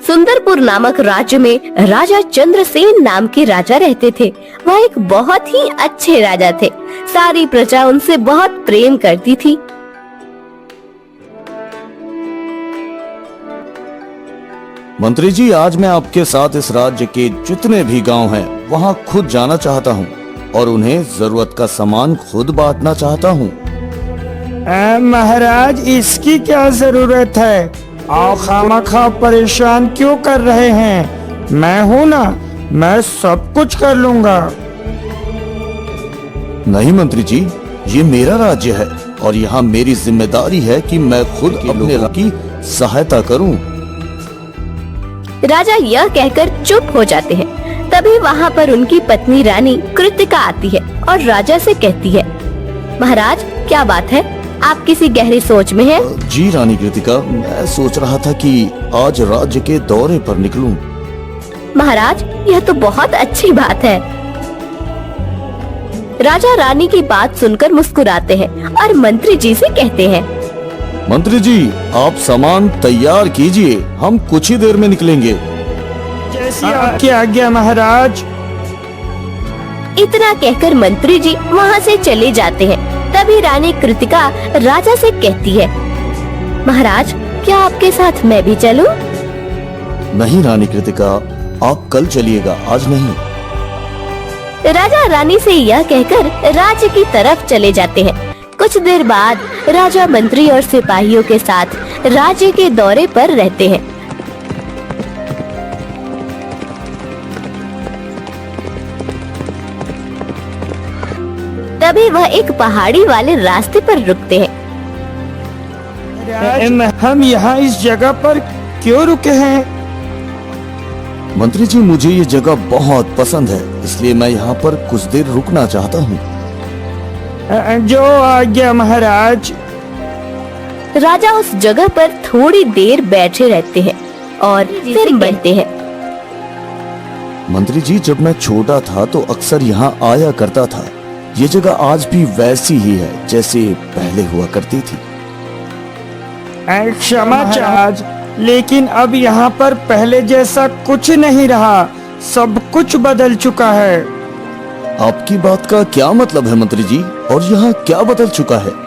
सुंदरपुर नामक राज्य में राजा चंद्रसेन नाम के राजा रहते थे। वह एक बहुत ही अच्छे राजा थे। सारी प्रजा उनसे बहुत प्रेम करती थी। मंत्री जी, आज मैं आपके साथ इस राज्य के जितने भी गांव हैं, वहां खुद जाना चाहता हूं और उन्हें जरूरत का सामान खुद बांटना चाहता हूं। महाराज, इसकी क्या जरूरत है? आप खामखा परेशान क्यों कर रहे हैं? मैं हूं ना, मैं सब कुछ कर लूंगा। नहीं मंत्री जी, ये मेरा राज्य है और यहाँ मेरी जिम्मेदारी है कि मैं खुद अपने लोगों की सहायता करूं। राजा यह कहकर चुप हो जाते हैं। तभी वहाँ पर उनकी पत्नी रानी कृतिका आती है और राजा से कहती है, महाराज क्या बात है, आप किसी गहरी सोच में हैं? जी रानी कृतिका, मैं सोच रहा था कि आज राज्य के दौरे पर निकलूं। महाराज, यह तो बहुत अच्छी बात है। राजा रानी की बात सुनकर मुस्कुराते हैं और मंत्री जी से कहते हैं, मंत्री जी, आप सामान तैयार कीजिए, हम कुछ ही देर में निकलेंगे। जैसी आपकी आज्ञा महाराज। इतना कहकर मंत्री जी वहाँ से चले जाते हैं। तभी रानी कृतिका राजा से कहती है, महाराज क्या आपके साथ मैं भी चलूं? नहीं रानी कृतिका, आप कल चलिएगा, आज नहीं। राजा रानी से यह कहकर राज्य की तरफ चले जाते हैं। कुछ देर बाद राजा मंत्री और सिपाहियों के साथ राज्य के दौरे पर रहते हैं। तभी वह एक पहाड़ी वाले रास्ते पर रुकते हैं। हम यहाँ इस जगह पर क्यों रुके हैं? मंत्री जी, मुझे ये जगह बहुत पसंद है, इसलिए मैं यहाँ पर कुछ देर रुकना चाहता हूँ। जो आज्ञा महाराज। राजा उस जगह पर थोड़ी देर बैठे रहते हैं और फिर कहते हैं, मंत्री जी, जब मैं छोटा था तो अक्सर यहाँ आया करता था। ये जगह आज भी वैसी ही है जैसे पहले हुआ करती थी। क्षमा महाराज, लेकिन अब यहाँ पर पहले जैसा कुछ नहीं रहा, सब कुछ बदल चुका है। आपकी बात का क्या मतलब है मंत्री जी, और यहाँ क्या बदल चुका है?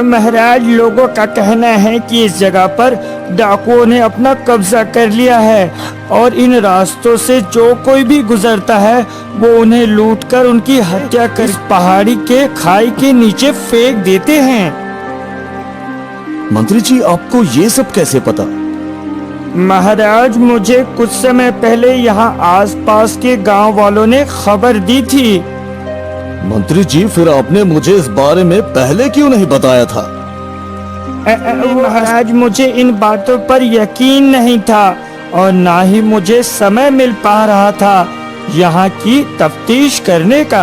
महाराज, लोगों का कहना है कि इस जगह पर डाकुओं ने अपना कब्जा कर लिया है और इन रास्तों से जो कोई भी गुजरता है वो उन्हें लूटकर उनकी हत्या कर पहाड़ी के खाई के नीचे फेंक देते हैं। मंत्री जी, आपको ये सब कैसे पता? महाराज, मुझे कुछ समय पहले यहाँ आसपास के गांव वालों ने खबर दी थी। मंत्री जी, फिर आपने मुझे इस बारे में पहले क्यों नहीं बताया था? महाराज, मुझे इन बातों पर यकीन नहीं था और ना ही मुझे समय मिल पा रहा था यहाँ की तफ्तीश करने का।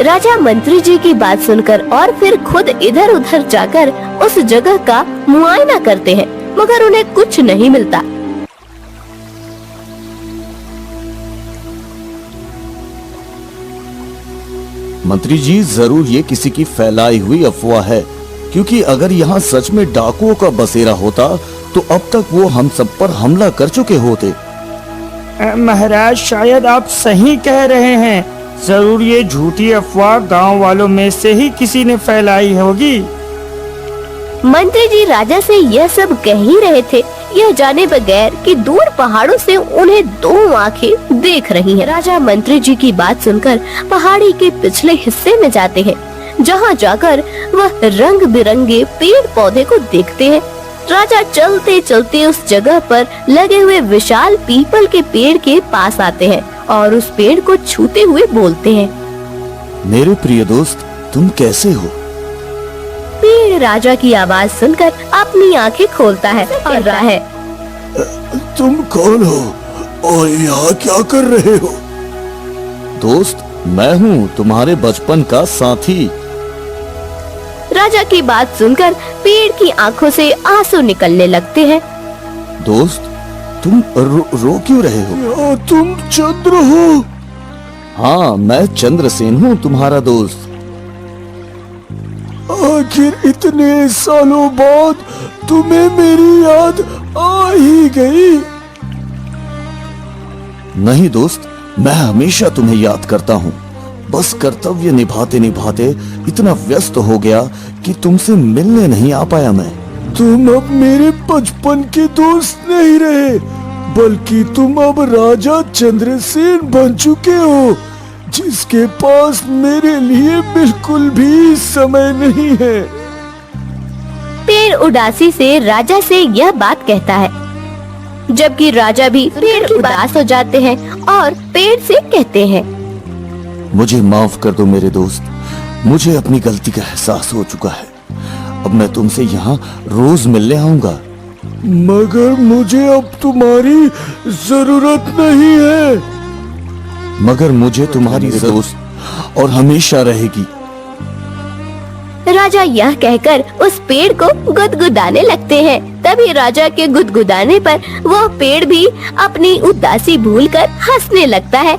राजा मंत्री जी की बात सुनकर और फिर खुद इधर उधर जाकर उस जगह का मुआयना करते हैं, मगर उन्हें कुछ नहीं मिलता। मंत्री जी, जरूर ये किसी की फैलाई हुई अफवाह है, क्योंकि अगर यहाँ सच में डाकुओं का बसेरा होता तो अब तक वो हम सब पर हमला कर चुके होते। महाराज, शायद आप सही कह रहे हैं। जरूर ये झूठी अफवाह गांव वालों में से ही किसी ने फैलाई होगी। मंत्री जी राजा से यह सब कह ही रहे थे, यह जाने बगैर कि दूर पहाड़ों से उन्हें दो आंखें देख रही हैं। राजा मंत्री जी की बात सुनकर पहाड़ी के पिछले हिस्से में जाते हैं, जहां जाकर वह रंग बिरंगे पेड़ पौधे को देखते हैं। राजा चलते चलते उस जगह पर लगे हुए विशाल पीपल के पेड़ के पास आते हैं और उस पेड़ को छूते हुए बोलते हैं, मेरे प्रिय दोस्त, तुम कैसे हो? पेड़ राजा की आवाज सुनकर अपनी आंखें खोलता है और रहा है, तुम कौन हो और यहाँ क्या कर रहे हो? दोस्त, मैं हूँ तुम्हारे बचपन का साथी। राजा की बात सुनकर पेड़ की आंखों से आंसू निकलने लगते हैं। दोस्त, तुम रो क्यों रहे हो? तुम चंद्र हो? हाँ, मैं चंद्रसेन हूँ, तुम्हारा दोस्त। आखिर इतने सालों बाद तुम्हें मेरी याद आ ही गई? नहीं दोस्त, मैं हमेशा तुम्हें याद करता हूँ। बस कर्तव्य निभाते निभाते इतना व्यस्त हो गया कि तुमसे मिलने नहीं आ पाया मैं। तुम अब मेरे बचपन के दोस्त नहीं रहे, बल्कि तुम अब राजा चंद्रसेन बन चुके हो, जिसके पास मेरे लिए बिल्कुल भी समय नहीं है। पेड़ उदासी से राजा से यह बात कहता है, जबकि राजा भी पेड़ की उदास हो जाते हैं और पेड़ से कहते हैं, मुझे माफ कर दो मेरे दोस्त, मुझे अपनी गलती का एहसास हो चुका है। अब मैं तुमसे यहाँ रोज मिलने आऊंगा। मगर मुझे अब तुम्हारी जरूरत नहीं है। मगर मुझे तुम्हारी दोस्त और हमेशा रहेगी। राजा यह कहकर उस पेड़ को गुदगुदाने लगते हैं। तभी राजा के गुदगुदाने पर वह पेड़ भी अपनी उदासी भूलकर हंसने लगता है।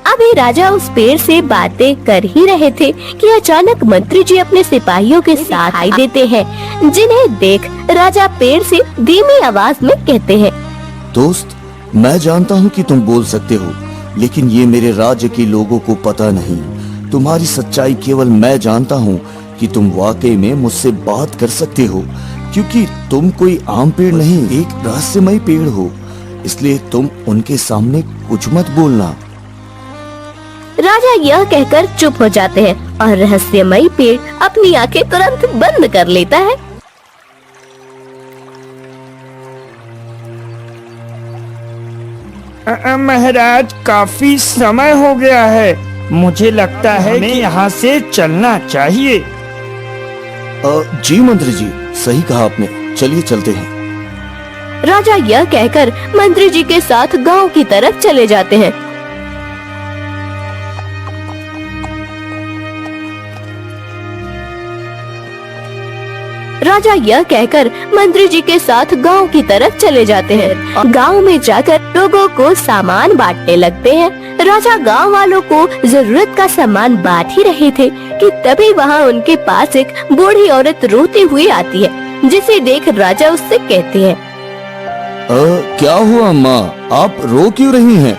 अभी राजा उस पेड़ से बातें कर ही रहे थे कि अचानक मंत्री जी अपने सिपाहियों के साथ दिखाई देते हैं, जिन्हें देख राजा पेड़ से धीमी आवाज में कहते हैं, दोस्त, मैं जानता हूँ कि तुम बोल सकते हो, लेकिन ये मेरे राज्य के लोगों को पता नहीं। तुम्हारी सच्चाई केवल मैं जानता हूँ कि तुम वाकई में मुझसे बात कर सकते हो, क्योंकि तुम कोई आम पेड़ नहीं, एक रहस्यमय पेड़ हो। इसलिए तुम उनके सामने कुछ मत बोलना। राजा यह कहकर चुप हो जाते हैं और रहस्यमयी पेड़ अपनी आंखें तुरंत बंद कर लेता है। महाराज, काफी समय हो गया है, मुझे लगता है कि यहाँ से चलना चाहिए। जी मंत्री जी, सही कहा आपने, चलिए चलते हैं। राजा यह कहकर मंत्री जी के साथ गांव की तरफ चले जाते हैं। राजा यह कहकर मंत्री जी के साथ गांव की तरफ चले जाते हैं। गांव में जाकर लोगों को सामान बांटने लगते हैं। राजा गांव वालों को जरूरत का सामान बांट ही रहे थे कि तभी वहां उनके पास एक बूढ़ी औरत रोती हुई आती है, जिसे देख राजा उससे कहते हैं, क्या हुआ अम्मा, आप रो क्यों रही हैं?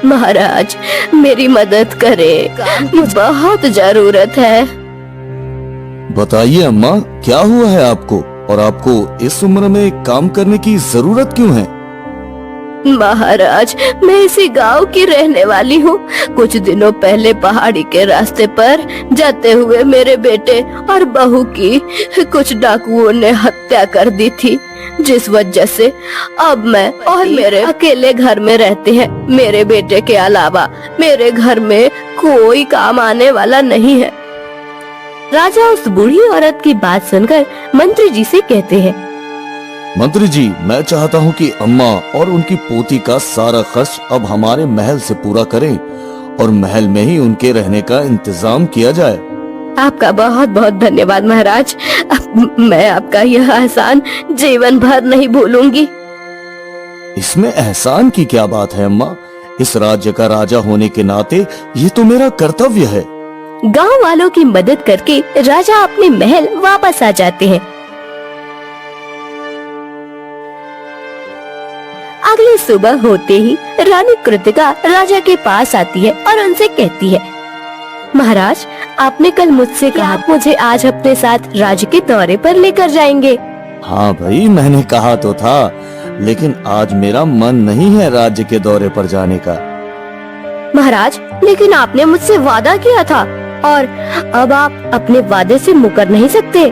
महाराज, मेरी मदद करें, मुझे बहुत जरूरत है। बताइए अम्मा, क्या हुआ है आपको, और आपको इस उम्र में काम करने की जरूरत क्यों है? महाराज, मैं इसी गांव की रहने वाली हूँ। कुछ दिनों पहले पहाड़ी के रास्ते पर जाते हुए मेरे बेटे और बहू की कुछ डाकुओं ने हत्या कर दी थी, जिस वजह से अब मैं और मेरे अकेले घर में रहते हैं। मेरे बेटे के अलावा मेरे घर में कोई काम आने वाला नहीं है। राजा उस बूढ़ी औरत की बात सुनकर मंत्री जी से कहते हैं, मंत्री जी, मैं चाहता हूँ कि अम्मा और उनकी पोती का सारा खर्च अब हमारे महल से पूरा करें और महल में ही उनके रहने का इंतजाम किया जाए। आपका बहुत बहुत धन्यवाद महाराज। मैं आपका यह एहसान जीवन भर नहीं भूलूंगी। इसमें एहसान की क्या बात है अम्मा, इस राज्य का राजा होने के नाते ये तो मेरा कर्तव्य है। गांव वालों की मदद करके राजा अपने महल वापस आ जाते हैं। अगली सुबह होते ही रानी कृतिका राजा के पास आती है और उनसे कहती है, महाराज, आपने कल मुझसे कहा मुझे आज अपने साथ राज्य के दौरे पर लेकर जाएंगे। हाँ भाई, मैंने कहा तो था, लेकिन आज मेरा मन नहीं है राज्य के दौरे पर जाने का। महाराज, लेकिन आपने मुझसे वादा किया था और अब आप अपने वादे से मुकर नहीं सकते।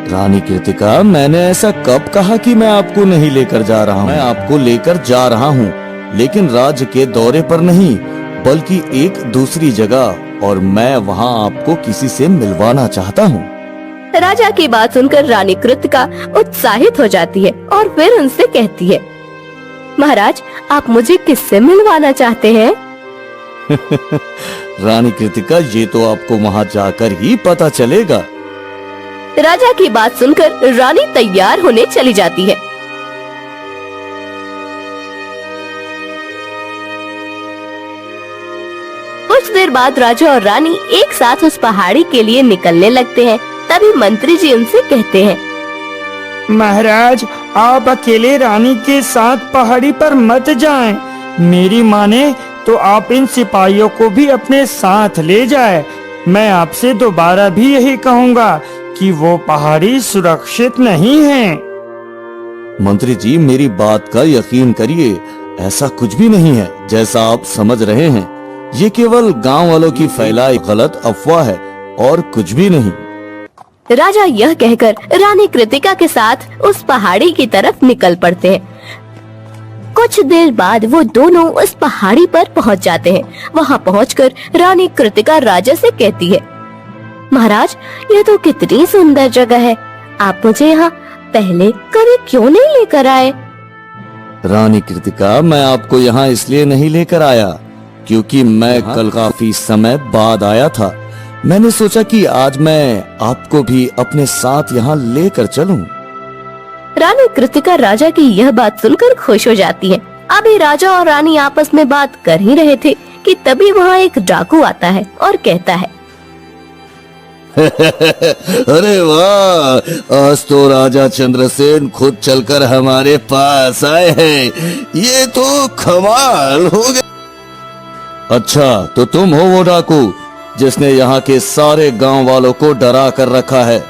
रानी कृतिका, मैंने ऐसा कब कहा कि मैं आपको नहीं लेकर जा रहा हूँ? मैं आपको लेकर जा रहा हूँ, लेकिन राज्य के दौरे पर नहीं, बल्कि एक दूसरी जगह, और मैं वहाँ आपको किसी से मिलवाना चाहता हूँ। राजा की बात सुनकर रानी कृतिका उत्साहित हो जाती है और फिर उनसे कहती है, महाराज, आप मुझे किससे मिलवाना चाहते हैं? रानी कृतिका, ये तो आपको वहाँ जाकर ही पता चलेगा। राजा की बात सुनकर रानी तैयार होने चली जाती है। कुछ देर बाद राजा और रानी एक साथ उस पहाड़ी के लिए निकलने लगते हैं। तभी मंत्री जी उनसे कहते हैं, महाराज, आप अकेले रानी के साथ पहाड़ी पर मत जाएं। मेरी माने तो आप इन सिपाहियों को भी अपने साथ ले जाएं। मैं आपसे दोबारा भी यही कहूँगा कि वो पहाड़ी सुरक्षित नहीं है। मंत्री जी, मेरी बात का यकीन करिए, ऐसा कुछ भी नहीं है जैसा आप समझ रहे हैं। ये केवल गांव वालों की फैलाई गलत अफवाह है और कुछ भी नहीं। राजा यह कहकर रानी कृतिका के साथ उस पहाड़ी की तरफ निकल पड़ते हैं। कुछ देर बाद वो दोनों उस पहाड़ी पर पहुंच जाते हैं। वहां पहुंचकर रानी कृतिका राजा से कहती है, महाराज, यह तो कितनी सुंदर जगह है। आप मुझे यहाँ पहले कभी क्यों नहीं लेकर आए? रानी कृतिका, मैं आपको यहाँ इसलिए नहीं लेकर आया क्योंकि मैं कल काफी समय बाद आया था। मैंने सोचा कि आज मैं आपको भी अपने साथ यहाँ लेकर चलूं। रानी कृतिका राजा की यह बात सुनकर खुश हो जाती है। अभी राजा और रानी आपस में बात कर ही रहे थे कि तभी वहाँ एक डाकू आता है और कहता है, अरे वाह, आज तो राजा चंद्रसेन खुद चलकर हमारे पास आए हैं। ये तो कमाल हो गया। अच्छा, तो तुम हो वो डाकू जिसने यहाँ के सारे गांव वालों को डरा कर रखा है।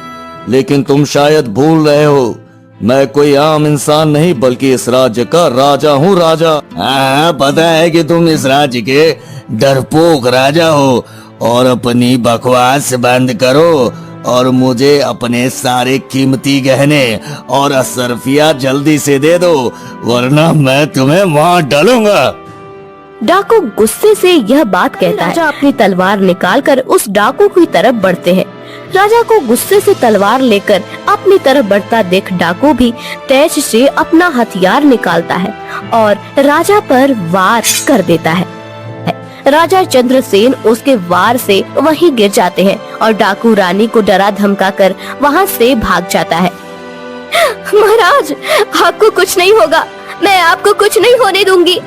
लेकिन तुम शायद भूल रहे हो, मैं कोई आम इंसान नहीं बल्कि इस राज्य का राजा हूँ। राजा। हाँ, पता है कि तुम इस राज्य के डरपोक राजा हो। और अपनी बकवास बंद करो और मुझे अपने सारे कीमती गहने और असरफिया जल्दी से दे दो, वरना मैं तुम्हें मार डालूंगा। डाकू गुस्से से यह बात कहता है। राजा अपनी तलवार निकालकर उस डाकू की तरफ बढ़ते हैं। राजा को गुस्से से तलवार लेकर अपनी तरफ बढ़ता देख डाकू भी तेज से अपना हथियार निकालता है और राजा पर वार कर देता है। राजा चंद्रसेन उसके वार से वहीं गिर जाते हैं और डाकू रानी को डरा धमका कर वहाँ से भाग जाता है। महाराज, आपको कुछ नहीं होगा, मैं आपको कुछ नहीं होने दूंगी।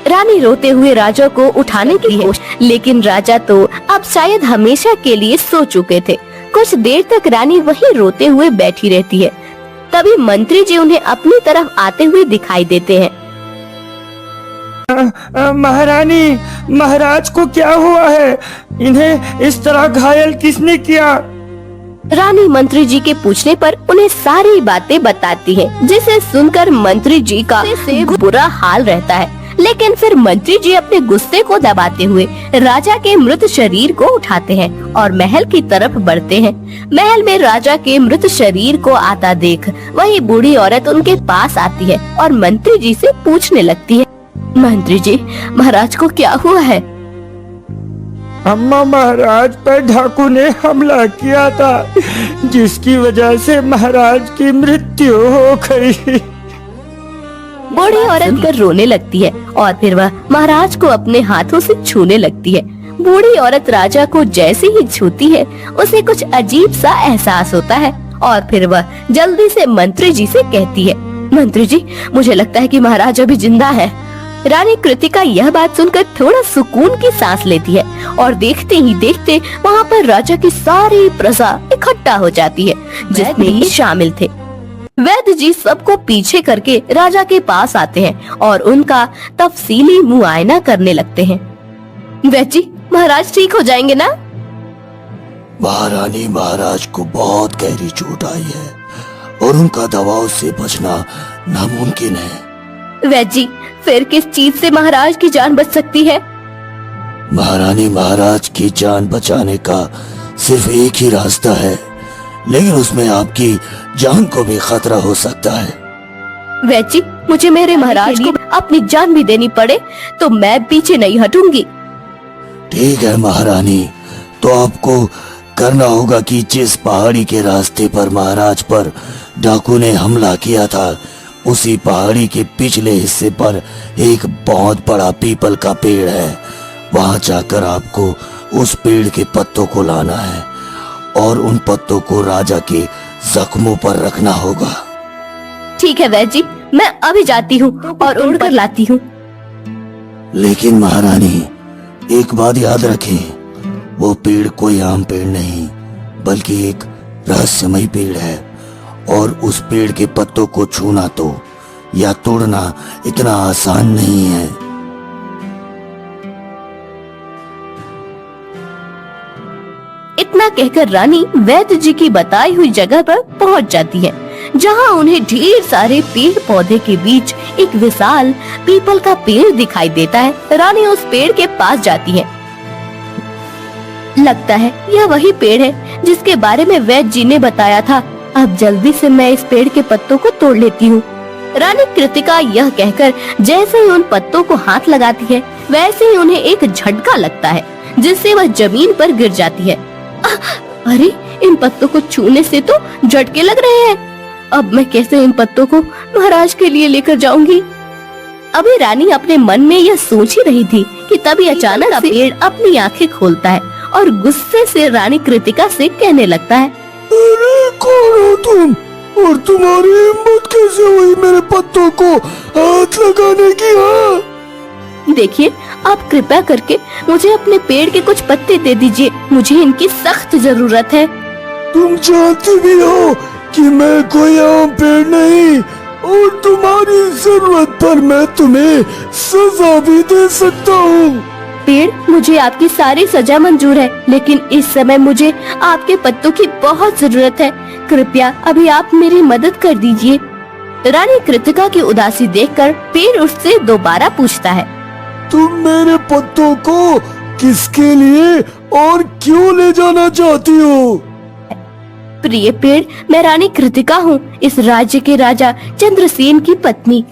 रानी रोते हुए राजा को उठाने की कोशिश, लेकिन राजा तो अब शायद हमेशा के लिए सो चुके थे। कुछ देर तक रानी वहीं रोते हुए बैठी रहती है। तभी मंत्री जी उन्हें अपनी तरफ आते हुए दिखाई देते हैं। महारानी, महाराज को क्या हुआ है? इन्हें इस तरह घायल किसने किया? रानी मंत्री जी के पूछने पर उन्हें सारी बातें बताती है, जिसे सुनकर मंत्री जी का बुरा हाल रहता है। लेकिन फिर मंत्री जी अपने गुस्से को दबाते हुए राजा के मृत शरीर को उठाते हैं और महल की तरफ बढ़ते हैं। महल में राजा के मृत शरीर को आता देख वही बूढ़ी औरत उनके पास आती है और मंत्री जी से पूछने लगती है, मंत्री जी, महाराज को क्या हुआ है? अम्मा, महाराज पर डाकू ने हमला किया था, जिसकी वजह से महाराज की मृत्यु हो गई। बूढ़ी औरत कर रोने लगती है और फिर वह महाराज को अपने हाथों से छूने लगती है। बूढ़ी औरत राजा को जैसे ही छूती है उसे कुछ अजीब सा एहसास होता है और फिर वह जल्दी से मंत्री जी से कहती है, मंत्री जी, मुझे लगता है कि महाराज अभी जिंदा है। रानी कृतिका यह बात सुनकर थोड़ा सुकून की सांस लेती है और देखते ही देखते वहाँ पर राजा की सारी प्रजा इकट्ठा हो जाती है, जिसमें ये शामिल थे। वैद्य जी सबको पीछे करके राजा के पास आते हैं और उनका तफसीली मुआयना करने लगते हैं। वैद्य जी, महाराज ठीक हो जाएंगे ना? महारानी, महाराज को बहुत गहरी चोट आई है और उनका दबाव से बचना नामुमकिन है। वैद्य जी, फिर किस चीज से महाराज की जान बच सकती है? महारानी, महाराज की जान बचाने का सिर्फ एक ही रास्ता है, लेकिन उसमें आपकी जान को भी खतरा हो सकता है। वैद्य जी, मुझे मेरे महाराज को अपनी जान भी देनी पड़े तो मैं पीछे नहीं हटूंगी। ठीक है महारानी, तो आपको करना होगा कि जिस पहाड़ी के रास्ते पर महाराज पर डाकू ने हमला किया था, उसी पहाड़ी के पिछले हिस्से पर एक बहुत बड़ा पीपल का पेड़ है। वहां जाकर आपको उस पेड़ के पत्तों को लाना है और उन पत्तों को राजा के जख्मों पर रखना होगा। ठीक है वैद्य जी, मैं अभी जाती हूँ और उड़कर लाती हूँ। लेकिन महारानी, एक बात याद रखें, वो पेड़ कोई आम पेड़ नहीं बल्कि एक रहस्यमयी पेड़ है और उस पेड़ के पत्तों को छूना तो या तोड़ना इतना आसान नहीं है। इतना कहकर रानी वैद्य जी की बताई हुई जगह पर पहुंच जाती है, जहां उन्हें ढेर सारे पेड़ पौधे के बीच एक विशाल पीपल का पेड़ दिखाई देता है। रानी उस पेड़ के पास जाती है। लगता है यह वही पेड़ है जिसके बारे में वैद्य जी ने बताया था। अब जल्दी से मैं इस पेड़ के पत्तों को तोड़ लेती हूँ। रानी कृतिका यह कहकर जैसे ही उन पत्तों को हाथ लगाती है, वैसे ही उन्हें एक झटका लगता है, जिससे वह जमीन पर गिर जाती है। अरे, इन पत्तों को छूने से तो झटके लग रहे हैं। अब मैं कैसे इन पत्तों को महाराज के लिए लेकर जाऊंगी? अभी रानी अपने मन में यह सोच ही रही थी कि तभी अचानक पेड़ अपनी आंखें खोलता है और गुस्से से रानी कृतिका से कहने लगता है, अरे कौन हो तुम और तुम्हारी हिम्मत कैसे हुई मेरे पत्तों को हाथ लगाने की? हाँ, देखिए, आप कृपया करके मुझे अपने पेड़ के कुछ पत्ते दे दीजिए, मुझे इनकी सख्त जरूरत है। तुम जानती भी हो कि मैं कोई आम पेड़ नहीं और तुम्हारी जरूरत पर मैं तुम्हें सजा भी दे सकता हूँ। पेड़, मुझे आपकी सारी सजा मंजूर है, लेकिन इस समय मुझे आपके पत्तों की बहुत जरूरत है। कृपया अभी आप मेरी मदद कर दीजिए। रानी कृतिका की उदासी देखकर पेड़ उससे दोबारा पूछता है, तुम मेरे पत्तों को किसके लिए और क्यों ले जाना चाहती हो? प्रिय पेड़, मैं रानी कृतिका हूँ, इस राज्य के राजा चंद्रसेन की पत्नी।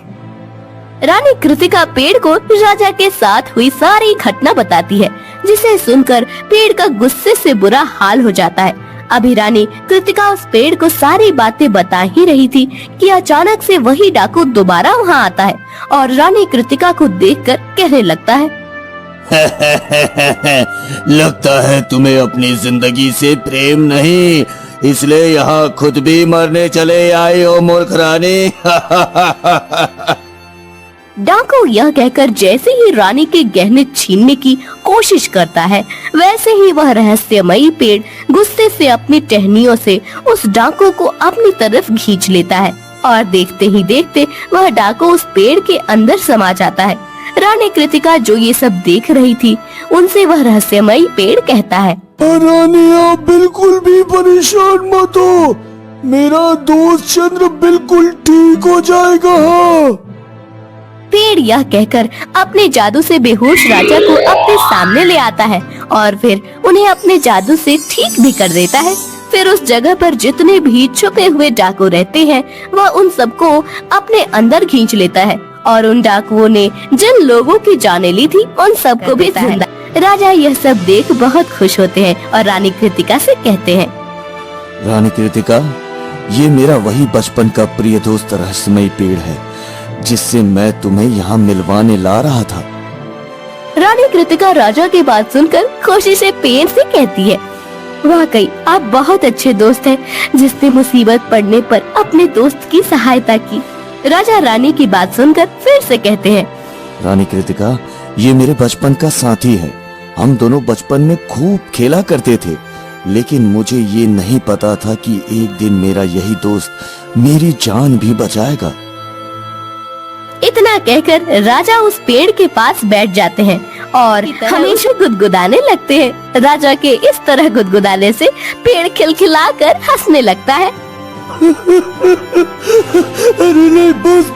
रानी कृतिका पेड़ को राजा के साथ हुई सारी घटना बताती है, जिसे सुनकर पेड़ का गुस्से से बुरा हाल हो जाता है। अभी रानी कृतिका उस पेड़ को सारी बातें बता ही रही थी कि अचानक से वही डाकू दोबारा वहाँ आता है और रानी कृतिका को देखकर कहने लगता है, लगता है तुम्हें अपनी जिंदगी से प्रेम नहीं, इसलिए यहाँ खुद भी मरने चले आए हो मूर्ख रानी। डाकू यह कहकर जैसे ही रानी के गहने छीनने की कोशिश करता है, वैसे ही वह रहस्यमयी पेड़ गुस्से से अपनी टहनियों से उस डाकू को अपनी तरफ खींच लेता है और देखते ही देखते वह डाकू उस पेड़ के अंदर समा जाता है। रानी कृतिका जो ये सब देख रही थी, उनसे वह रहस्यमयी पेड़ कहता है, रानी आप बिल्कुल भी परेशान मत हो, मेरा दोस्त चंद्र बिल्कुल ठीक हो जाएगा। पेड़ यह कहकर अपने जादू से बेहोश राजा को अपने सामने ले आता है और फिर उन्हें अपने जादू से ठीक भी कर देता है। फिर उस जगह पर जितने भी छुपे हुए डाकू रहते हैं, वह उन सबको अपने अंदर खींच लेता है और उन डाकुओं ने जिन लोगों की जानें ली थी, उन सबको भी जिंदा। राजा यह सब देख बहुत खुश होते हैं और रानी कृतिका से कहते हैं, रानी कृतिका, ये मेरा वही बचपन का प्रिय दोस्त रहस्यमयी पेड़ है, जिससे मैं तुम्हें यहाँ मिलवाने ला रहा था। रानी कृतिका राजा की बात सुनकर खुशी से पेड़ से कहती है, वाकई आप बहुत अच्छे दोस्त हैं, जिसने मुसीबत पड़ने पर अपने दोस्त की सहायता की। राजा रानी की बात सुनकर फिर से कहते हैं, रानी कृतिका, ये मेरे बचपन का साथी है, हम दोनों बचपन में खूब खेला करते थे, लेकिन मुझे ये नहीं पता था कि एक दिन मेरा यही दोस्त मेरी जान भी बचाएगा। इतना कहकर राजा उस पेड़ के पास बैठ जाते हैं और हमेशा गुदगुदाने लगते हैं। राजा के इस तरह गुदगुदाने से पेड़ खिलखिलाकर हंसने लगता है। अरे नहीं, बस